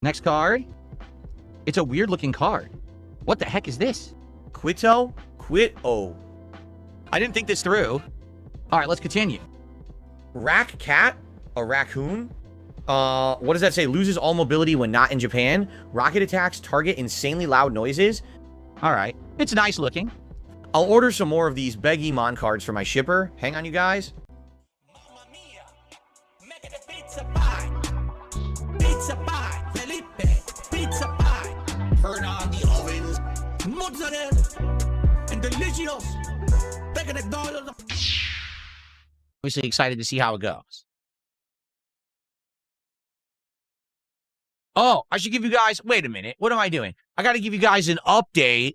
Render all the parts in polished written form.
Next card. It's a weird looking card. What the heck is this? Quito? Quito. I didn't think this through. All right, let's continue. Rack cat? A raccoon? What does that say? Loses all mobility when not in Japan. Rocket attacks target insanely loud noises. All right. It's nice looking. I'll order some more of these Beggy Mon cards for my shipper. Hang on, you guys. Pizza pie, Felipe, pizza pie. Turn on the ovens, mozzarella, and delicious. Obviously excited to see how it goes. Oh, I should give you guys, wait a minute. What am I doing? I got to give you guys an update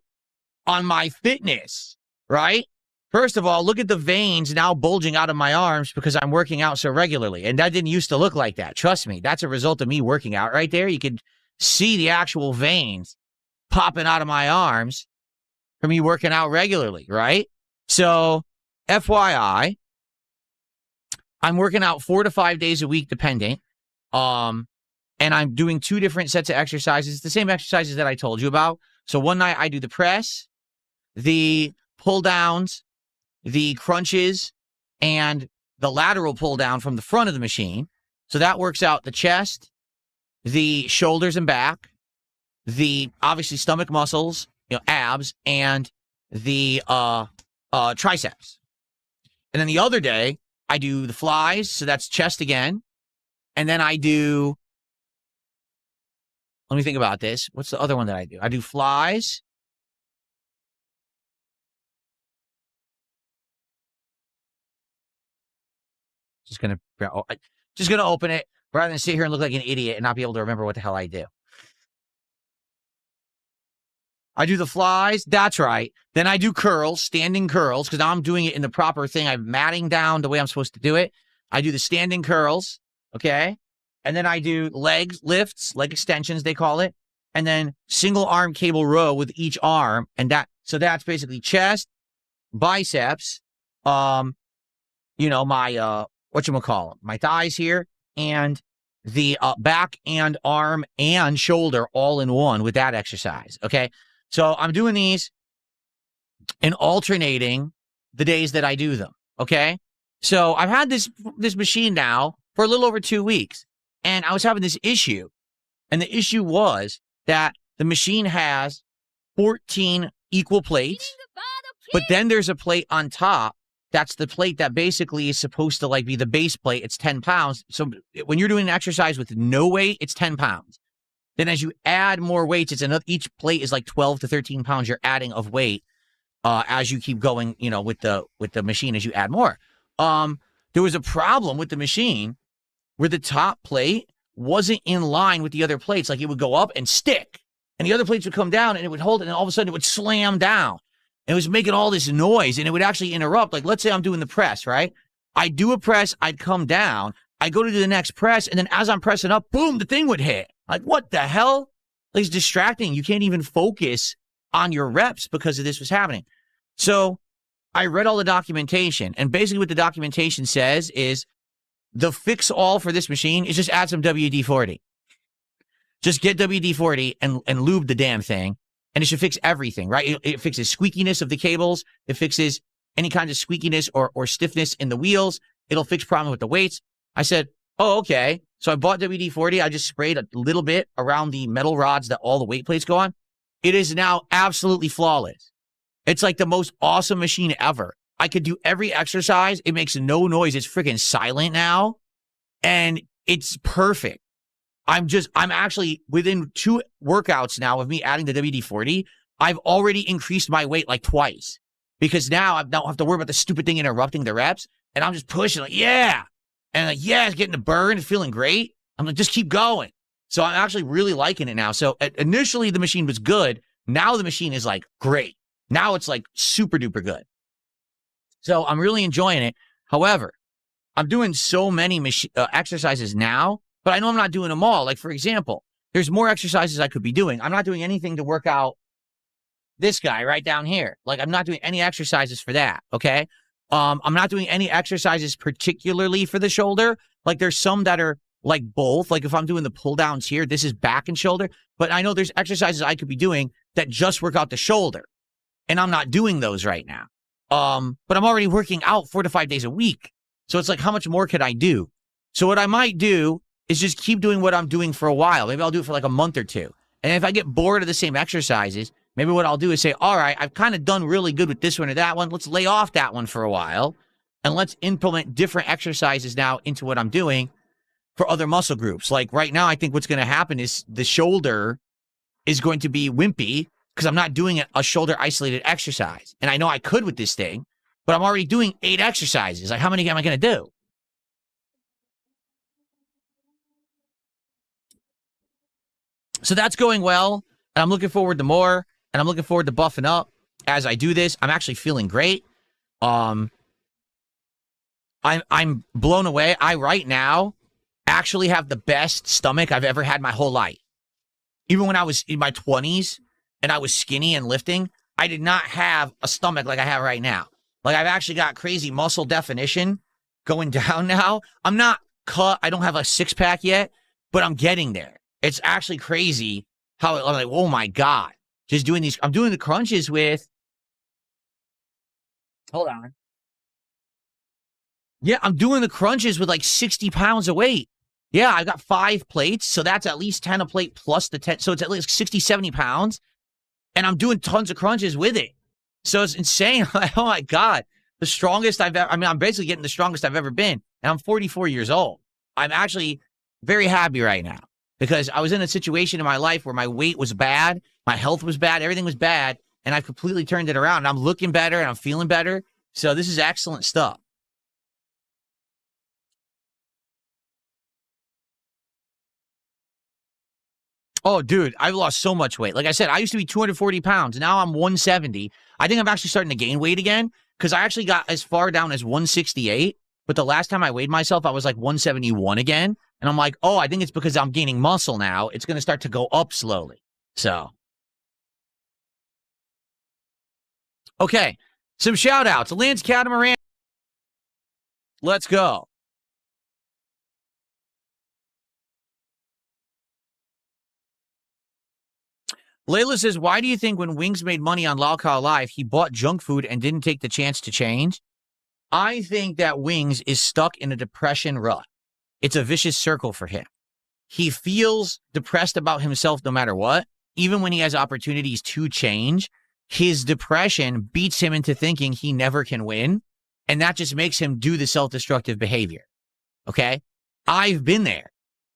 on my fitness, right? First of all, look at the veins now bulging out of my arms because I'm working out so regularly. And that didn't used to look like that. Trust me, that's a result of me working out right there. You could see the actual veins popping out of my arms from me working out regularly, right? So, FYI, I'm working out 4 to 5 days a week, depending. And I'm doing 2 different sets of exercises, the same exercises that I told you about. So one night I do the press, the pull downs, the crunches, and the lateral pull down from the front of the machine. So that works out the chest, the shoulders and back, the obviously stomach muscles, abs, and the triceps. And then the other day I do the flies, so that's chest again. And then I do, let me think about this. What's the other one that I do? I do flies. Just gonna open it rather than sit here and look like an idiot and not be able to remember what the hell I do. I do the flies. That's right. Then I do curls, standing curls, because now I'm doing it in the proper thing. I'm matting down the way I'm supposed to do it. I do the standing curls, okay? And then I do legs lifts, leg extensions, they call it. And then single arm cable row with each arm. And so that's basically chest, biceps, my, whatchamacallit, my thighs here, and the back and arm and shoulder all in one with that exercise, okay? So I'm doing these and alternating the days that I do them, okay? So I've had this machine now for a little over 2 weeks, and I was having this issue. And the issue was that the machine has 14 equal plates, but then there's a plate on top. That's the plate that basically is supposed to be the base plate. It's 10 pounds. So when you're doing an exercise with no weight, it's 10 pounds. Then as you add more weights, each plate is like 12 to 13 pounds you're adding of weight as you keep going, with the machine as you add more. There was a problem with the machine where the top plate wasn't in line with the other plates. Like it would go up and stick, and the other plates would come down and it would hold it, and all of a sudden it would slam down. It was making all this noise, and it would actually interrupt. Like, let's say I'm doing the press, right? I do a press, I'd come down, I go to do the next press, and then as I'm pressing up, boom, the thing would hit. Like, what the hell? It's distracting. You can't even focus on your reps because of this was happening. So I read all the documentation, and basically what the documentation says is the fix-all for this machine is just add some WD-40. Just get WD-40 and lube the damn thing, and it should fix everything, right? It fixes squeakiness of the cables. It fixes any kind of squeakiness or stiffness in the wheels. It'll fix problems with the weights. I said, oh, okay. So I bought WD-40. I just sprayed a little bit around the metal rods that all the weight plates go on. It is now absolutely flawless. It's like the most awesome machine ever. I could do every exercise. It makes no noise. It's freaking silent now. And it's perfect. I'm actually within 2 workouts now of me adding the WD-40. I've already increased my weight like twice because now I don't have to worry about the stupid thing interrupting the reps. And I'm just pushing yeah. And it's getting the burn. It's feeling great. I'm like, just keep going. So I'm actually really liking it now. So initially the machine was good. Now the machine is great. Now it's super duper good. So I'm really enjoying it. However, I'm doing so many exercises now, but I know I'm not doing them all. Like, for example, there's more exercises I could be doing. I'm not doing anything to work out this guy right down here. I'm not doing any exercises for that, okay? I'm not doing any exercises particularly for the shoulder. There's some that are like both. Like if I'm doing the pull downs here, this is back and shoulder. But I know there's exercises I could be doing that just work out the shoulder. And I'm not doing those right now. But I'm already working out 4 to 5 days a week. So it's like, how much more could I do? So what I might do is just keep doing what I'm doing for a while. Maybe I'll do it for like a month or two. And if I get bored of the same exercises, maybe what I'll do is say, all right, I've kind of done really good with this one or that one. Let's lay off that one for a while. And let's implement different exercises now into what I'm doing for other muscle groups. Like right now, I think what's going to happen is the shoulder is going to be wimpy because I'm not doing a shoulder isolated exercise. And I know I could with this thing, but I'm already doing 8 exercises. Like how many am I going to do? So that's going well. And I'm looking forward to more. And I'm looking forward to buffing up as I do this. I'm actually feeling great. I'm blown away. I right now actually have the best stomach I've ever had my whole life. Even when I was in my 20s and I was skinny and lifting, I did not have a stomach like I have right now. Like I've actually got crazy muscle definition going down now. I'm not cut. I don't have a 6-pack yet, but I'm getting there. It's actually crazy how I'm like, oh my God, just doing these. I'm doing the crunches with, hold on. Yeah, I'm doing the crunches with like 60 pounds of weight. Yeah, I've got 5 plates. So that's at least 10 a plate plus the 10. So it's at least 60, 70 pounds. And I'm doing tons of crunches with it. So it's insane. Like, oh my God. The strongest I've ever, I mean, I'm basically getting the strongest I've ever been. And I'm 44 years old. I'm actually very happy right now because I was in a situation in my life where my weight was bad. My health was bad. Everything was bad. And I've completely turned it around. And I'm looking better and I'm feeling better. So this is excellent stuff. Oh, dude, I've lost so much weight. Like I said, I used to be 240 pounds. Now I'm 170. I think I'm actually starting to gain weight again because I actually got as far down as 168. But the last time I weighed myself, I was like 171 again. And I'm like, oh, I think it's because I'm gaining muscle now. It's going to start to go up slowly. So. Okay. Some shout outs. Lance Catamaran. Let's go. Layla says, why do you think when Wings made money on Lao Khao Live, he bought junk food and didn't take the chance to change? I think that Wings is stuck in a depression rut. It's a vicious circle for him. He feels depressed about himself no matter what. Even when he has opportunities to change, his depression beats him into thinking he never can win. And that just makes him do the self-destructive behavior. Okay? I've been there.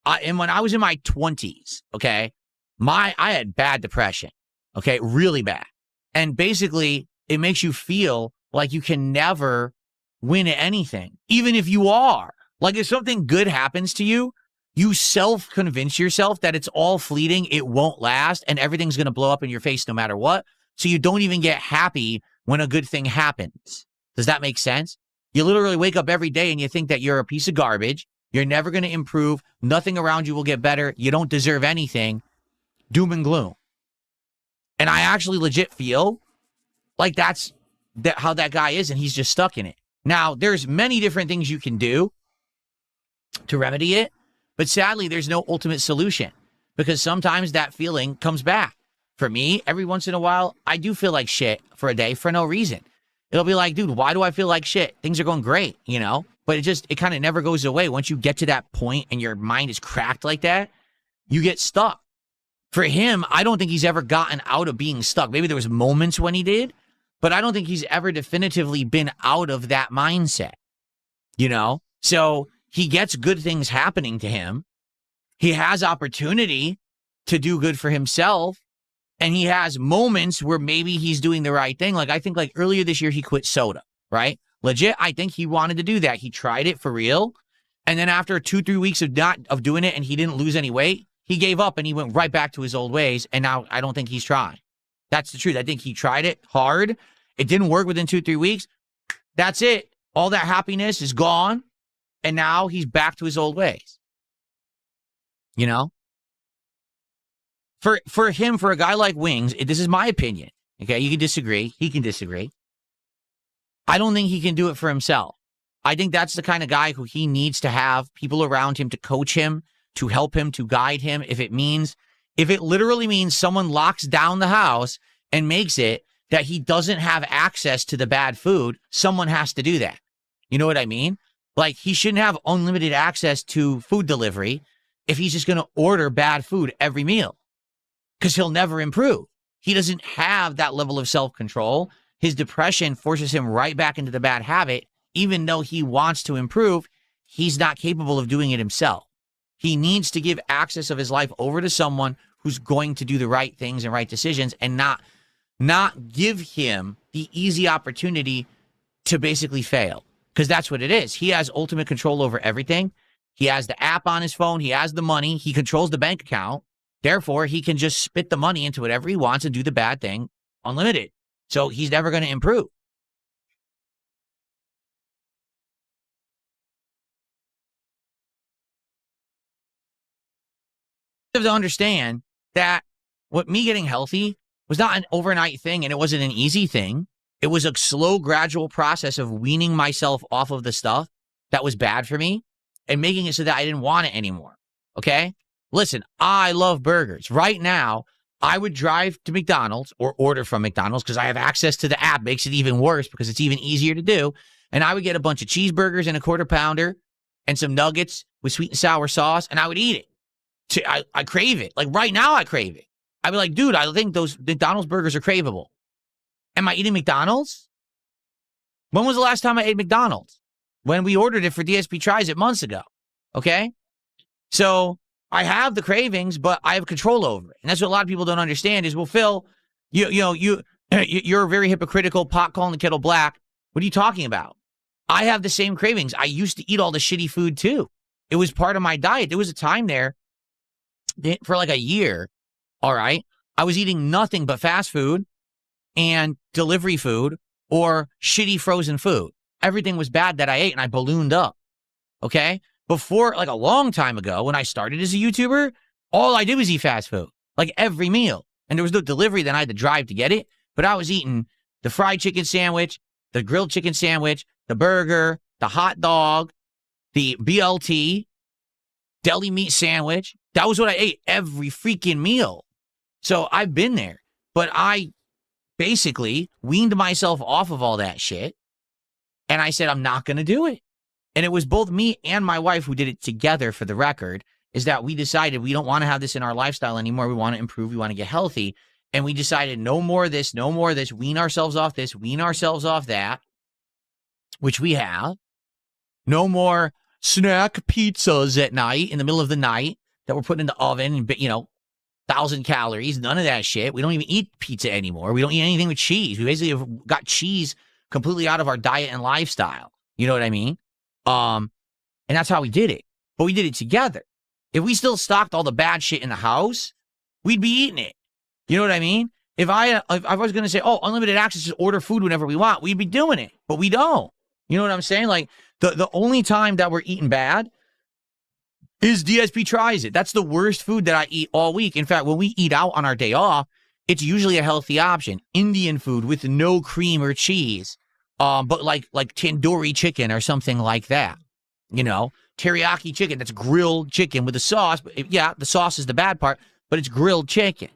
And when I was in my 20s, okay, I had bad depression, okay, really bad. And basically, it makes you feel like you can never win at anything, even if you are. Like if something good happens to you, you self-convince yourself that it's all fleeting, it won't last, and everything's going to blow up in your face no matter what. So you don't even get happy when a good thing happens. Does that make sense? You literally wake up every day and you think that you're a piece of garbage. You're never going to improve. Nothing around you will get better. You don't deserve anything. Doom and gloom. And I actually legit feel like that's how that guy is, and he's just stuck in it. Now, there's many different things you can do to remedy it, but sadly, there's no ultimate solution because sometimes that feeling comes back. For me, every once in a while, I do feel like shit for a day for no reason. It'll be like, dude, why do I feel like shit? Things are going great, you know? But it kind of never goes away. Once you get to that point and your mind is cracked like that, you get stuck. For him, I don't think he's ever gotten out of being stuck. Maybe there was moments when he did, but I don't think he's ever definitively been out of that mindset, you know? So he gets good things happening to him. He has opportunity to do good for himself, and he has moments where maybe he's doing the right thing. Like I think like earlier this year, he quit soda, right? Legit, I think he wanted to do that. He tried it for real. And then after 2-3 weeks of doing it and he didn't lose any weight, he gave up and he went right back to his old ways. And now I don't think he's trying. That's the truth. I think he tried it hard. It didn't work within 2-3 weeks. That's it. All that happiness is gone. And now he's back to his old ways. You know? For him, for a guy like Wings, this is my opinion. Okay, you can disagree. He can disagree. I don't think he can do it for himself. I think that's the kind of guy who he needs to have people around him to coach him, to help him, to guide him. If it literally means someone locks down the house and makes it that he doesn't have access to the bad food, someone has to do that. You know what I mean? Like, he shouldn't have unlimited access to food delivery if he's just going to order bad food every meal, because he'll never improve. He doesn't have that level of self-control. His depression forces him right back into the bad habit. Even though he wants to improve, he's not capable of doing it himself. He needs to give access of his life over to someone who's going to do the right things and right decisions, and not give him the easy opportunity to basically fail. Because that's what it is. He has ultimate control over everything. He has the app on his phone. He has the money. He controls the bank account. Therefore, he can just spit the money into whatever he wants and do the bad thing unlimited. So he's never going to improve. You have to understand that what me getting healthy was not an overnight thing, and it wasn't an easy thing. It was a slow, gradual process of weaning myself off of the stuff that was bad for me and making it so that I didn't want it anymore. Okay? Listen, I love burgers. Right now, I would drive to McDonald's or order from McDonald's because I have access to the app. Makes it even worse because it's even easier to do. And I would get a bunch of cheeseburgers and a quarter pounder and some nuggets with sweet and sour sauce, and I would eat it. I crave it. Like, right now, I crave it. I'd be like, dude, I think those McDonald's burgers are craveable. Am I eating McDonald's? When was the last time I ate McDonald's? When we ordered it for DSP Tries It months ago. Okay? So I have the cravings, but I have control over it. And that's what a lot of people don't understand is, well, Phil, you're very hypocritical, pot calling the kettle black. What are you talking about? I have the same cravings. I used to eat all the shitty food too. It was part of my diet. There was a time there for like a year, all right, I was eating nothing but fast food and delivery food or shitty frozen food. Everything was bad that I ate, and I ballooned up, okay? Before, like a long time ago, when I started as a YouTuber, all I did was eat fast food, like every meal. And there was no delivery, then I had to drive to get it. But I was eating the fried chicken sandwich, the grilled chicken sandwich, the burger, the hot dog, the BLT, deli meat sandwich. That was what I ate every freaking meal. So I've been there, but I basically weaned myself off of all that shit. And I said, I'm not going to do it. And it was both me and my wife who did it together, for the record, is that we decided we don't want to have this in our lifestyle anymore. We want to improve. We want to get healthy. And we decided no more of this, no more of this, wean ourselves off this, wean ourselves off that, which we have. No more snack pizzas at night, in the middle of the night, that we're putting in the oven and, 1,000 calories, none of that shit. We don't even eat pizza anymore. We don't eat anything with cheese. We basically have got cheese completely out of our diet and lifestyle. You know what I mean? And that's how we did it. But we did it together. If we still stocked all the bad shit in the house, we'd be eating it. You know what I mean? If I was going to say, oh, unlimited access to order food whenever we want, we'd be doing it. But we don't. You know what I'm saying? Like, the only time that we're eating bad is DSP Tries It. That's the worst food that I eat all week. In fact, when we eat out on our day off, it's usually a healthy option. Indian food with no cream or cheese, but like tandoori chicken or something like that. Teriyaki chicken, that's grilled chicken with a sauce. Yeah, the sauce is the bad part, but it's grilled chicken.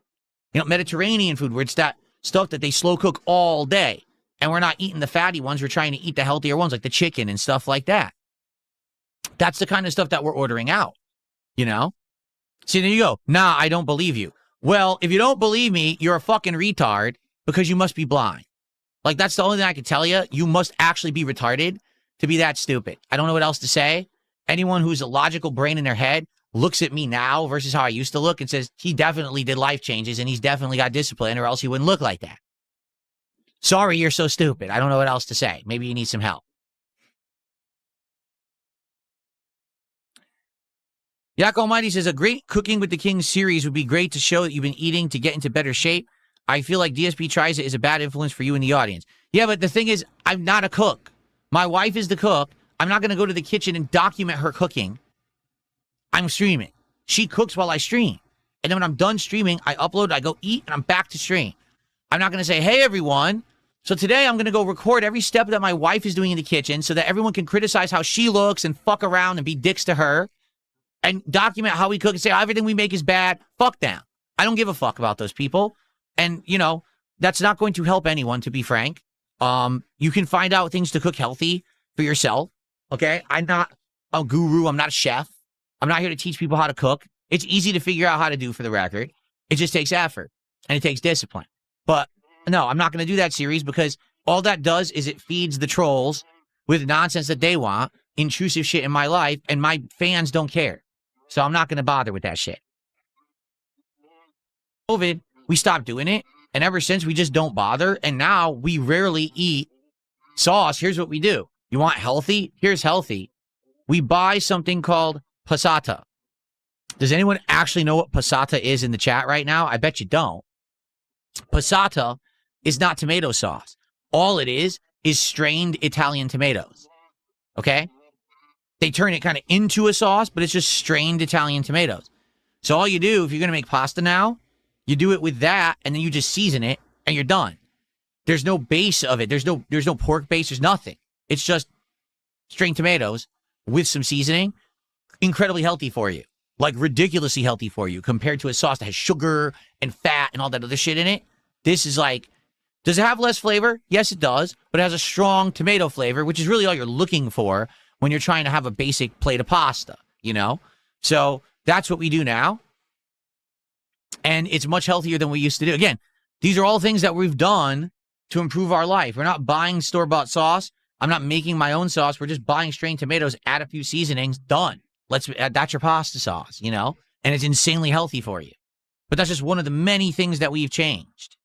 Mediterranean food, where it's that stuff that they slow cook all day. And we're not eating the fatty ones. We're trying to eat the healthier ones, like the chicken and stuff like that. That's the kind of stuff that we're ordering out, See, there you go. Nah, I don't believe you. Well, if you don't believe me, you're a fucking retard, because you must be blind. Like, that's the only thing I can tell you. You must actually be retarded to be that stupid. I don't know what else to say. Anyone who's a logical brain in their head looks at me now versus how I used to look and says, he definitely did life changes and he's definitely got discipline, or else he wouldn't look like that. Sorry, you're so stupid. I don't know what else to say. Maybe you need some help. Yak Almighty says, a great Cooking with the King series would be great to show that you've been eating to get into better shape. I feel like DSP Tries It is a bad influence for you in the audience. Yeah, but the thing is, I'm not a cook. My wife is the cook. I'm not going to go to the kitchen and document her cooking. I'm streaming. She cooks while I stream. And then when I'm done streaming, I upload, I go eat, and I'm back to stream. I'm not going to say, hey, everyone, So today I'm going to go record every step that my wife is doing in the kitchen so that everyone can criticize how she looks and fuck around and be dicks to her and document how we cook and say everything we make is bad. Fuck them. I don't give a fuck about those people. And, you know, that's not going to help anyone, to be frank. You can find out things to cook healthy for yourself. Okay. I'm not a guru. I'm not a chef. I'm not here to teach people how to cook. It's easy to figure out how to do, for the record. It just takes effort and it takes discipline. But no, I'm not going to do that series because all that does is it feeds the trolls with nonsense that they want, intrusive shit in my life, and my fans don't care. So I'm not going to bother with that shit. COVID, we stopped doing it, and ever since we just don't bother, and now we rarely eat sauce. Here's what we do. You want healthy? Here's healthy. We buy something called passata. Does anyone actually know what passata is in the chat right now? I bet you don't. Passata is not tomato sauce. All it is strained Italian tomatoes. Okay? They turn it kind of into a sauce, but it's just strained Italian tomatoes. So all you do, if you're going to make pasta now, you do it with that, and then you just season it, and you're done. There's no base of it. There's no pork base. There's nothing. It's just strained tomatoes with some seasoning. Incredibly healthy for you. Like ridiculously healthy for you compared to a sauce that has sugar and fat and all that other shit in it. This is like, does it have less flavor? Yes, it does, but it has a strong tomato flavor, which is really all you're looking for when you're trying to have a basic plate of pasta, you know? So that's what we do now. And it's much healthier than we used to do. Again, these are all things that we've done to improve our life. We're not buying store-bought sauce. I'm not making my own sauce. We're just buying strained tomatoes, add a few seasonings, done. That's your pasta sauce, you know? And it's insanely healthy for you. But that's just one of the many things that we've changed.